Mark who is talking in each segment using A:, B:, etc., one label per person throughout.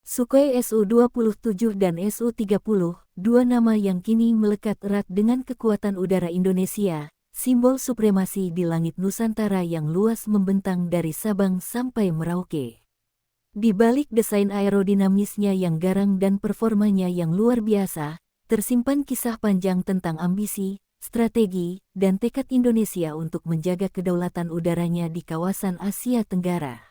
A: Sukhoi Su-27 dan Su-30, dua nama yang kini melekat erat dengan kekuatan udara Indonesia, simbol supremasi di langit Nusantara yang luas membentang dari Sabang sampai Merauke. Di balik desain aerodinamisnya yang garang dan performanya yang luar biasa, tersimpan kisah panjang tentang ambisi, strategi, dan tekad Indonesia untuk menjaga kedaulatan udaranya di kawasan Asia Tenggara.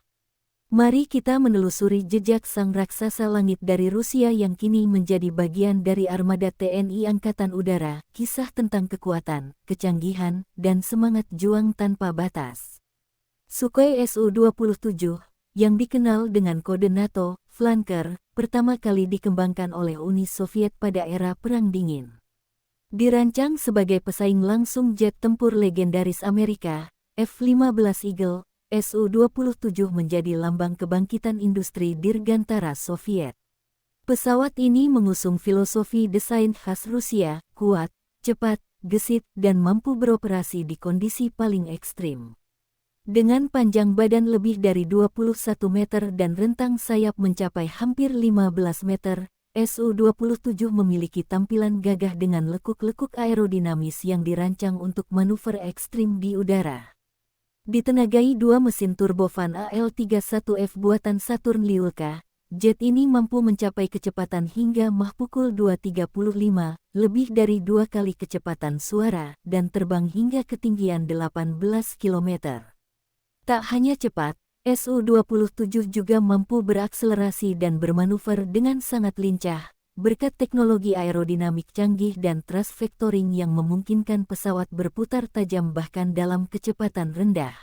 A: Mari kita menelusuri jejak sang raksasa langit dari Rusia yang kini menjadi bagian dari armada TNI Angkatan Udara, kisah tentang kekuatan, kecanggihan, dan semangat juang tanpa batas. Sukhoi Su-27, yang dikenal dengan kode NATO, Flanker, pertama kali dikembangkan oleh Uni Soviet pada era Perang Dingin. Dirancang sebagai pesaing langsung jet tempur legendaris Amerika, F-15 Eagle, Su-27 menjadi lambang kebangkitan industri dirgantara Soviet. Pesawat ini mengusung filosofi desain khas Rusia, kuat, cepat, gesit, dan mampu beroperasi di kondisi paling ekstrim. Dengan panjang badan lebih dari 21 meter dan rentang sayap mencapai hampir 15 meter, Su-27 memiliki tampilan gagah dengan lekuk-lekuk aerodinamis yang dirancang untuk manuver ekstrim di udara. Ditenagai dua mesin turbofan AL-31F buatan Saturn Lyulka, jet ini mampu mencapai kecepatan hingga Mach pukul 2.35, lebih dari 2 kali kecepatan suara, dan terbang hingga ketinggian 18 km. Tak hanya cepat, Su-27 juga mampu berakselerasi dan bermanuver dengan sangat lincah, berkat teknologi aerodinamik canggih dan thrust vectoring yang memungkinkan pesawat berputar tajam bahkan dalam kecepatan rendah.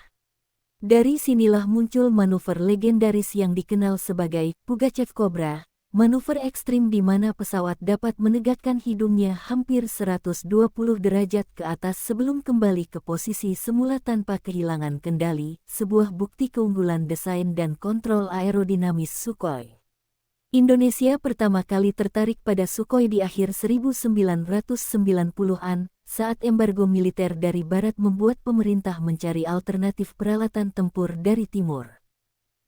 A: Dari sinilah muncul manuver legendaris yang dikenal sebagai Pugachev Cobra, manuver ekstrim di mana pesawat dapat menegakkan hidungnya hampir 120 derajat ke atas sebelum kembali ke posisi semula tanpa kehilangan kendali, sebuah bukti keunggulan desain dan kontrol aerodinamis Sukhoi. Indonesia pertama kali tertarik pada Sukhoi di akhir 1990-an, saat embargo militer dari Barat membuat pemerintah mencari alternatif peralatan tempur dari Timur.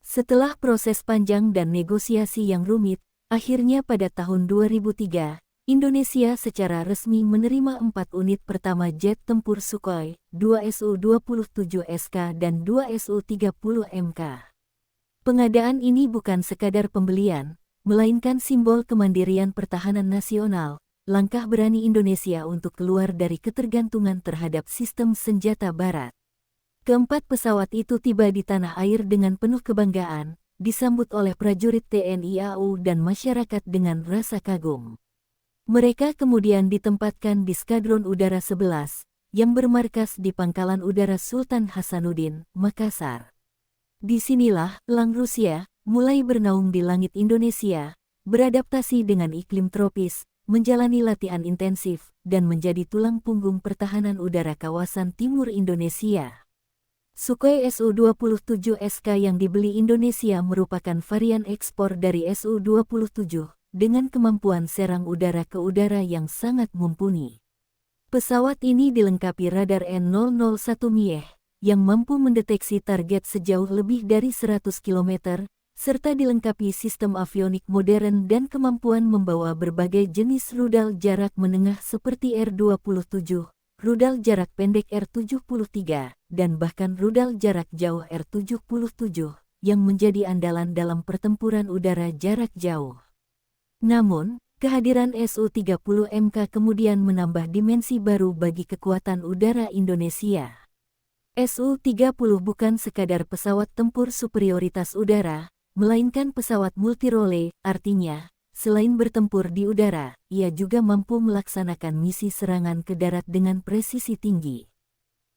A: Setelah proses panjang dan negosiasi yang rumit, akhirnya pada tahun 2003, Indonesia secara resmi menerima 4 unit pertama jet tempur Sukhoi, 2 Su-27Sk dan 2 Su-30Mk. Pengadaan ini bukan sekadar pembelian, melainkan simbol kemandirian pertahanan nasional, langkah berani Indonesia untuk keluar dari ketergantungan terhadap sistem senjata Barat. Keempat pesawat itu tiba di tanah air dengan penuh kebanggaan, disambut oleh prajurit TNI AU dan masyarakat dengan rasa kagum. Mereka kemudian ditempatkan di Skadron Udara 11, yang bermarkas di Pangkalan Udara Sultan Hasanuddin, Makassar. Disinilah elang Rusia mulai bernaung di langit Indonesia, beradaptasi dengan iklim tropis, menjalani latihan intensif, dan menjadi tulang punggung pertahanan udara kawasan timur Indonesia. Sukhoi Su-27Sk yang dibeli Indonesia merupakan varian ekspor dari Su-27, dengan kemampuan serang udara ke udara yang sangat mumpuni. Pesawat ini dilengkapi radar N001 Mieh, yang mampu mendeteksi target sejauh lebih dari 100 km, serta dilengkapi sistem avionik modern dan kemampuan membawa berbagai jenis rudal jarak menengah seperti R-27, rudal jarak pendek R-73, dan bahkan rudal jarak jauh R-77, yang menjadi andalan dalam pertempuran udara jarak jauh. Namun, kehadiran Su-30Mk kemudian menambah dimensi baru bagi kekuatan udara Indonesia. Su-30 bukan sekadar pesawat tempur superioritas udara, melainkan pesawat multirole, artinya, selain bertempur di udara, ia juga mampu melaksanakan misi serangan ke darat dengan presisi tinggi.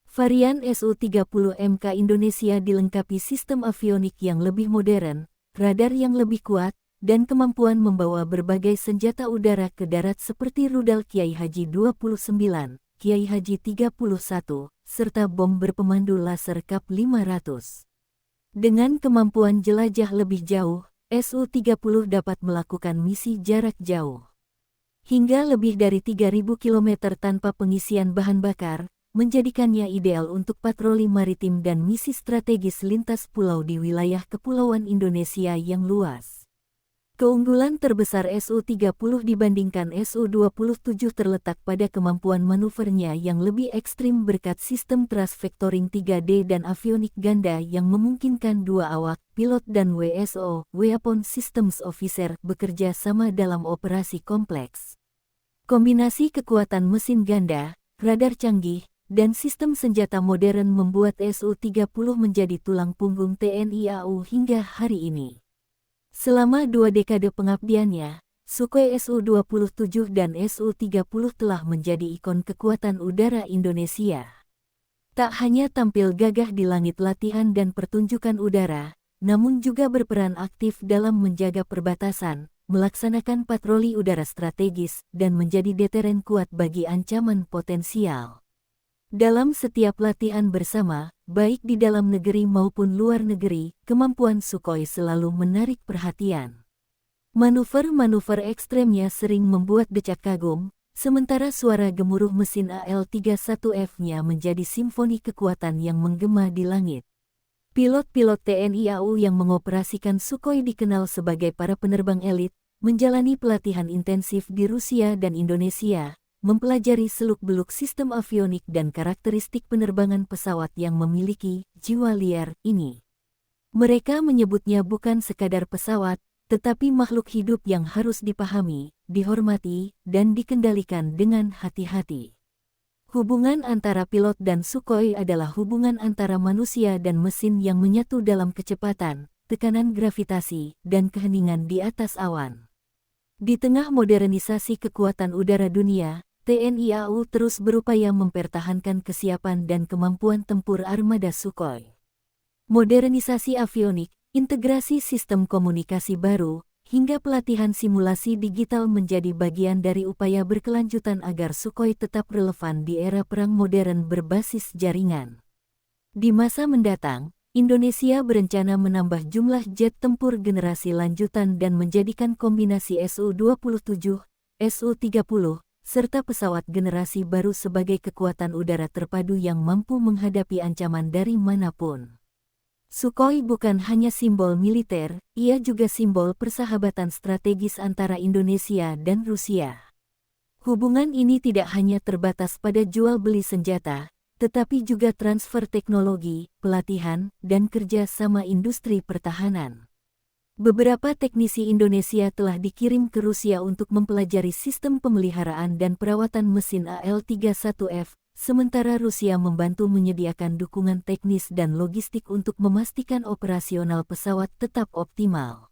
A: Varian Su-30Mk Indonesia dilengkapi sistem avionik yang lebih modern, radar yang lebih kuat, dan kemampuan membawa berbagai senjata udara ke darat seperti rudal Kiai Haji 29, Kiai Haji 31, serta bom berpemandu laser Kap 500. Dengan kemampuan jelajah lebih jauh, Su-30 dapat melakukan misi jarak jauh hingga lebih dari 3.000 km tanpa pengisian bahan bakar, menjadikannya ideal untuk patroli maritim dan misi strategis lintas pulau di wilayah kepulauan Indonesia yang luas. Keunggulan terbesar Su-30 dibandingkan Su-27 terletak pada kemampuan manuvernya yang lebih ekstrim berkat sistem thrust vectoring 3D dan avionik ganda yang memungkinkan dua awak, pilot dan WSO, Weapon Systems Officer, bekerja sama dalam operasi kompleks. Kombinasi kekuatan mesin ganda, radar canggih, dan sistem senjata modern membuat Su-30 menjadi tulang punggung TNI AU hingga hari ini. Selama 2 dekade pengabdiannya, Sukhoi Su-27 dan Su-30 telah menjadi ikon kekuatan udara Indonesia. Tak hanya tampil gagah di langit latihan dan pertunjukan udara, namun juga berperan aktif dalam menjaga perbatasan, melaksanakan patroli udara strategis, dan menjadi deteren kuat bagi ancaman potensial. Dalam setiap latihan bersama, baik di dalam negeri maupun luar negeri, kemampuan Sukhoi selalu menarik perhatian. Manuver-manuver ekstremnya sering membuat decak kagum, sementara suara gemuruh mesin AL-31F-nya menjadi simfoni kekuatan yang menggema di langit. Pilot-pilot TNI AU yang mengoperasikan Sukhoi dikenal sebagai para penerbang elit, menjalani pelatihan intensif di Rusia dan Indonesia, mempelajari seluk-beluk sistem avionik dan karakteristik penerbangan pesawat yang memiliki jiwa liar ini. Mereka menyebutnya bukan sekadar pesawat, tetapi makhluk hidup yang harus dipahami, dihormati, dan dikendalikan dengan hati-hati. Hubungan antara pilot dan Sukhoi adalah hubungan antara manusia dan mesin yang menyatu dalam kecepatan, tekanan gravitasi, dan keheningan di atas awan. Di tengah modernisasi kekuatan udara dunia, TNI AU terus berupaya mempertahankan kesiapan dan kemampuan tempur armada Sukhoi. Modernisasi avionik, integrasi sistem komunikasi baru, hingga pelatihan simulasi digital menjadi bagian dari upaya berkelanjutan agar Sukhoi tetap relevan di era perang modern berbasis jaringan. Di masa mendatang, Indonesia berencana menambah jumlah jet tempur generasi lanjutan dan menjadikan kombinasi Su-27, Su-30, serta pesawat generasi baru sebagai kekuatan udara terpadu yang mampu menghadapi ancaman dari manapun. Sukhoi bukan hanya simbol militer, ia juga simbol persahabatan strategis antara Indonesia dan Rusia. Hubungan ini tidak hanya terbatas pada jual beli senjata, tetapi juga transfer teknologi, pelatihan, dan kerja sama industri pertahanan. Beberapa teknisi Indonesia telah dikirim ke Rusia untuk mempelajari sistem pemeliharaan dan perawatan mesin AL-31F, sementara Rusia membantu menyediakan dukungan teknis dan logistik untuk memastikan operasional pesawat tetap optimal.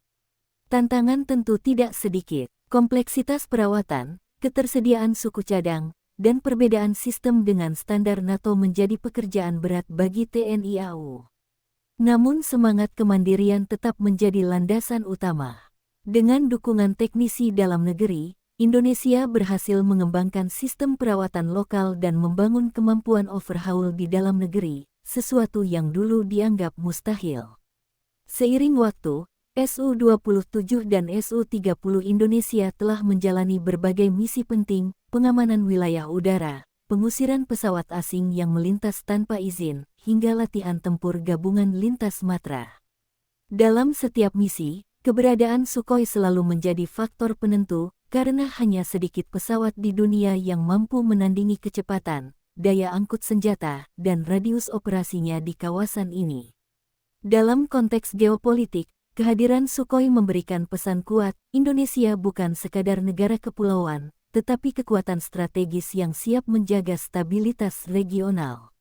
A: Tantangan tentu tidak sedikit. Kompleksitas perawatan, ketersediaan suku cadang, dan perbedaan sistem dengan standar NATO menjadi pekerjaan berat bagi TNI AU. Namun semangat kemandirian tetap menjadi landasan utama. Dengan dukungan teknisi dalam negeri, Indonesia berhasil mengembangkan sistem perawatan lokal dan membangun kemampuan overhaul di dalam negeri, sesuatu yang dulu dianggap mustahil. Seiring waktu, Su-27 dan Su-30 Indonesia telah menjalani berbagai misi penting, pengamanan wilayah udara, pengusiran pesawat asing yang melintas tanpa izin, hingga latihan tempur gabungan lintas matra. Dalam setiap misi, keberadaan Sukhoi selalu menjadi faktor penentu, karena hanya sedikit pesawat di dunia yang mampu menandingi kecepatan, daya angkut senjata, dan radius operasinya di kawasan ini. Dalam konteks geopolitik, kehadiran Sukhoi memberikan pesan kuat, Indonesia bukan sekadar negara kepulauan, tetapi kekuatan strategis yang siap menjaga stabilitas regional.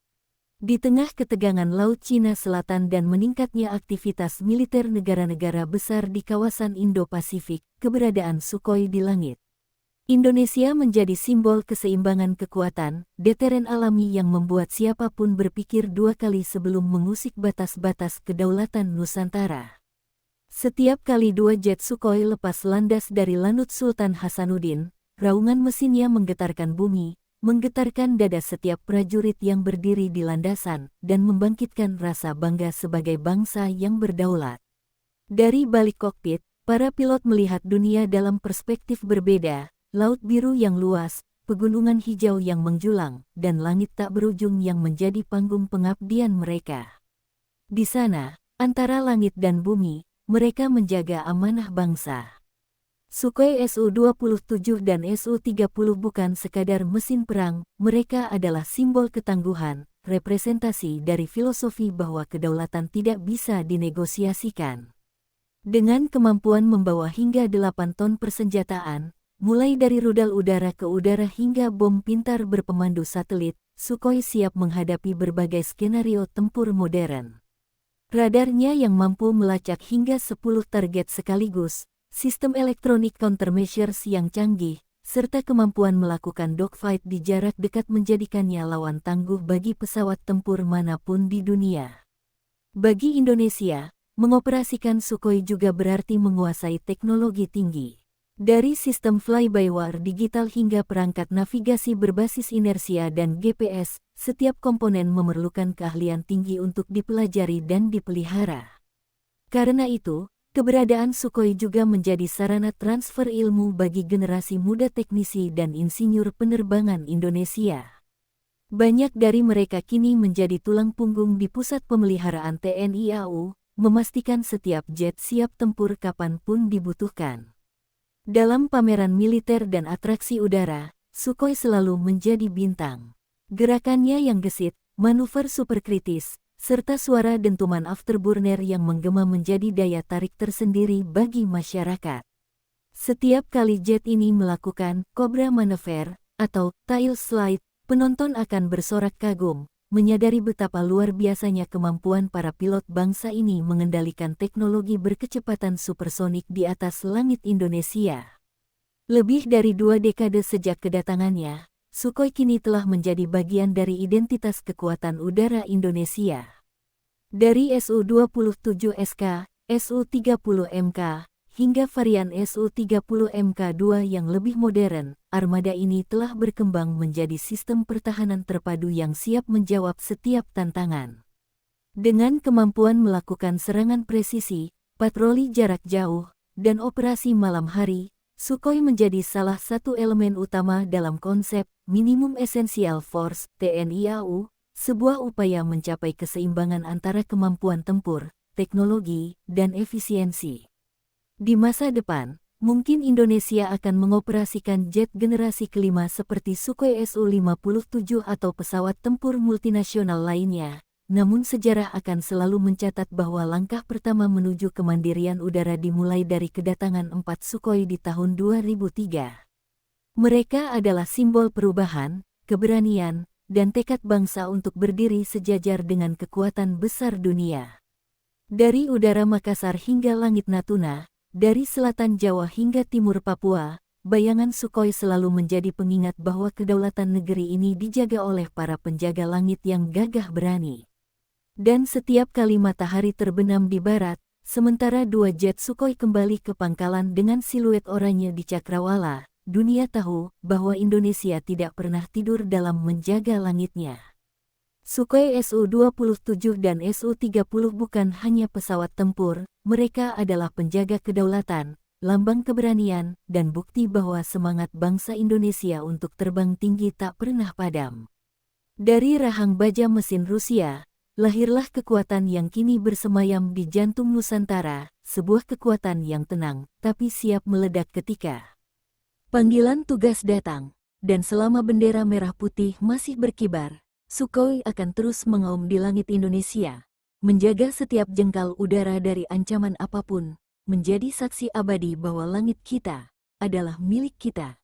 A: Di tengah ketegangan Laut Cina Selatan dan meningkatnya aktivitas militer negara-negara besar di kawasan Indo-Pasifik, keberadaan Sukhoi di langit Indonesia menjadi simbol keseimbangan kekuatan, deteren alami yang membuat siapapun berpikir dua kali sebelum mengusik batas-batas kedaulatan Nusantara. Setiap kali dua jet Sukhoi lepas landas dari Lanut Sultan Hasanuddin, raungan mesinnya menggetarkan bumi, menggetarkan dada setiap prajurit yang berdiri di landasan, dan membangkitkan rasa bangga sebagai bangsa yang berdaulat. Dari balik kokpit, para pilot melihat dunia dalam perspektif berbeda, laut biru yang luas, pegunungan hijau yang menjulang, dan langit tak berujung yang menjadi panggung pengabdian mereka. Di sana, antara langit dan bumi, mereka menjaga amanah bangsa. Sukhoi Su-27 dan Su-30 bukan sekadar mesin perang, mereka adalah simbol ketangguhan, representasi dari filosofi bahwa kedaulatan tidak bisa dinegosiasikan. Dengan kemampuan membawa hingga 8 ton persenjataan, mulai dari rudal udara ke udara hingga bom pintar berpemandu satelit, Sukhoi siap menghadapi berbagai skenario tempur modern. Radarnya yang mampu melacak hingga 10 target sekaligus, sistem elektronik countermeasures yang canggih, serta kemampuan melakukan dogfight di jarak dekat menjadikannya lawan tangguh bagi pesawat tempur manapun di dunia. Bagi Indonesia, mengoperasikan Sukhoi juga berarti menguasai teknologi tinggi. Dari sistem fly-by-wire digital hingga perangkat navigasi berbasis inersia dan GPS, setiap komponen memerlukan keahlian tinggi untuk dipelajari dan dipelihara. Karena itu, keberadaan Sukhoi juga menjadi sarana transfer ilmu bagi generasi muda teknisi dan insinyur penerbangan Indonesia. Banyak dari mereka kini menjadi tulang punggung di pusat pemeliharaan TNI AU, memastikan setiap jet siap tempur kapanpun dibutuhkan. Dalam pameran militer dan atraksi udara, Sukhoi selalu menjadi bintang. Gerakannya yang gesit, manuver superkritis, serta suara dentuman afterburner yang menggema menjadi daya tarik tersendiri bagi masyarakat. Setiap kali jet ini melakukan Cobra Maneuver atau tail slide, penonton akan bersorak kagum, menyadari betapa luar biasanya kemampuan para pilot bangsa ini mengendalikan teknologi berkecepatan supersonik di atas langit Indonesia. Lebih dari 2 dekade sejak kedatangannya, Sukhoi kini telah menjadi bagian dari identitas kekuatan udara Indonesia. Dari Su-27SK, Su-30MK, hingga varian Su-30MK2 yang lebih modern, armada ini telah berkembang menjadi sistem pertahanan terpadu yang siap menjawab setiap tantangan. Dengan kemampuan melakukan serangan presisi, patroli jarak jauh, dan operasi malam hari, Sukhoi menjadi salah satu elemen utama dalam konsep Minimum Essential Force TNI AU, sebuah upaya mencapai keseimbangan antara kemampuan tempur, teknologi, dan efisiensi. Di masa depan, mungkin Indonesia akan mengoperasikan jet generasi kelima seperti Sukhoi Su-57 atau pesawat tempur multinasional lainnya, namun sejarah akan selalu mencatat bahwa langkah pertama menuju kemandirian udara dimulai dari kedatangan 4 Sukhoi di tahun 2003. Mereka adalah simbol perubahan, keberanian, dan tekad bangsa untuk berdiri sejajar dengan kekuatan besar dunia. Dari udara Makassar hingga langit Natuna, dari selatan Jawa hingga timur Papua, bayangan Sukhoi selalu menjadi pengingat bahwa kedaulatan negeri ini dijaga oleh para penjaga langit yang gagah berani. Dan setiap kali matahari terbenam di barat, sementara 2 jet Sukhoi kembali ke pangkalan dengan siluet oranye di cakrawala, dunia tahu bahwa Indonesia tidak pernah tidur dalam menjaga langitnya. Sukhoi Su-27 dan Su-30 bukan hanya pesawat tempur, mereka adalah penjaga kedaulatan, lambang keberanian, dan bukti bahwa semangat bangsa Indonesia untuk terbang tinggi tak pernah padam. Dari rahang baja mesin Rusia, lahirlah kekuatan yang kini bersemayam di jantung Nusantara, sebuah kekuatan yang tenang, tapi siap meledak ketika panggilan tugas datang. Dan selama bendera merah putih masih berkibar, Sukhoi akan terus mengaum di langit Indonesia, menjaga setiap jengkal udara dari ancaman apapun, menjadi saksi abadi bahwa langit kita adalah milik kita.